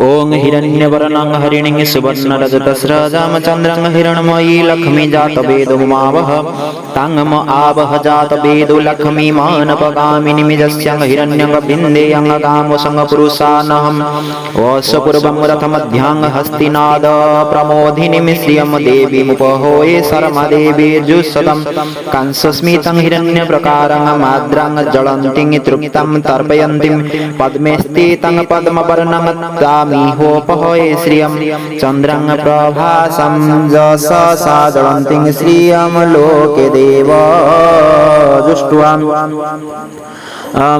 ओं हिरण्यवर्णं हरिणीं सुवर्णरजतस्रजामचन्द्रं हिरण्मयी लक्ष्मी जातवेदोमावह ताङ्म आवह जातवेदो लक्ष्मीमानपगामिनिमिजस्यं हिरण्यं बिन्देयं कामसङ्गपुरुषानहं वसपूर्वं रथमध्याङ् हस्तिनाद प्रमोदिनीं श्रियं देवीमुपहोये शर्मदेवीर्जुसदं कंसस्मितं हिरण्यप्रकारं माद्रां ज्वलन्तीं तृप्तं तर्पयन्तीं पद्मे स्थितं पद्मवर्णं तामिहोपहोये श्रियं चन्द्रं प्रभासं जससा ज्वलन्तीं श्रियं लोके देव जुष्ट्वा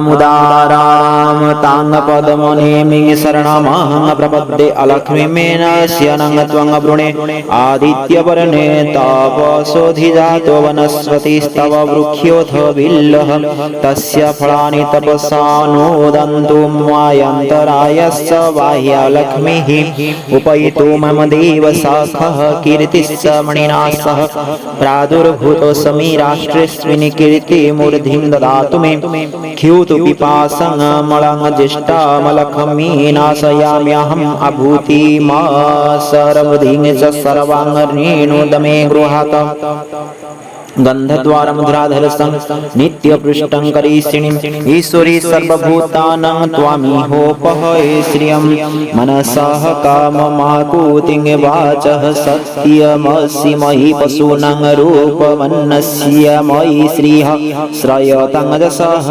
मुदाराम तांग पद्मनेमि शरणमहं प्रपद्ये अलक्ष्मीमेनस्य नंग त्वं वृणे आदित्यवर्णे तपसोऽधिजातो वनस्पतिस्तव वृक्षोऽथ बिल्लः तस्य फलानि तपसा नोदन्तु मायन्तरायश्च बाह्यलक्ष्मीः उपैतो मम देव सखः कीर्तिश्च मणिना सह प्रादुर्भूतो समीराष्ट्रेऽस्मिन् कीर्तिमूर्धिं ददातु मे ख्यूतु पिपासं मलं ज्येष्ठामलक्ष्मीनाशयाम्यहम् अभूतिमा सर्वधिं च सर्वाङ्गरेणुदमे गृहात् गन्धद्वारं धराधरसं नित्यपृष्टं करीषिणीम् ईश्वरी सर्वभूतानां त्वामिहोपहये श्रियं मनसः काममाकुतिं वाचः सत्यमसि मयि पशूनां रूपमन्नस्य मयि श्रियः श्रयतं जसः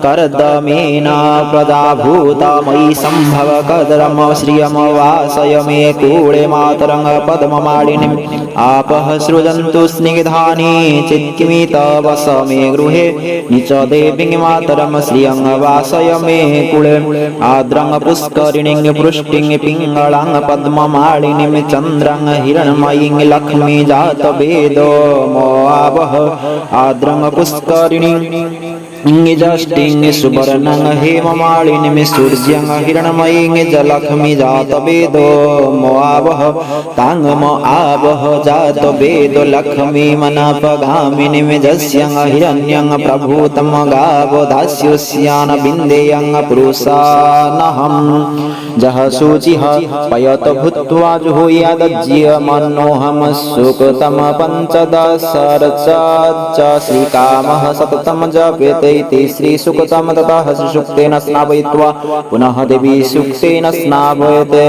कर्दमेन प्रदाभूता मयि सम्भव कदरं श्रियं वासय मे कूळे मातरं पद्ममालिनीम् आपः सृजन्तु स्निग्धानि चित्किमि तव समे गृहे निच देवीं मातरं श्रियं वासय मे कुले आद्रं पुष्करिणीं पुष्टिं पिङ्गलां पद्ममालिनीं चन्द्रं हिरण्मयीं लक्ष्मी जातवेदो मोआवह आद्रं पुष्करिणीं इंगिजष्टिं सुवर्णं हेममालिनीं सूर्यं हिरण्मयीं जलक्ष्मी जातवेदो मोआवह ताङ्म आवह जातवेदो लक्ष्मी मनपगामिनीं जस्यं हिरण्यं प्रभूतं गावो दास्योस्यान् बिन्देयं पुरुषानहं जह शुचिः पयत भूत्वा जुहुयादज्यमनोहं सुकृतं पञ्चदशरच श्रीकामः सततं जपेत इति श्रीसुकृतं ततः सुक्तेन स्नापयित्वा पुनः देवी सुक्तेन स्नापयते।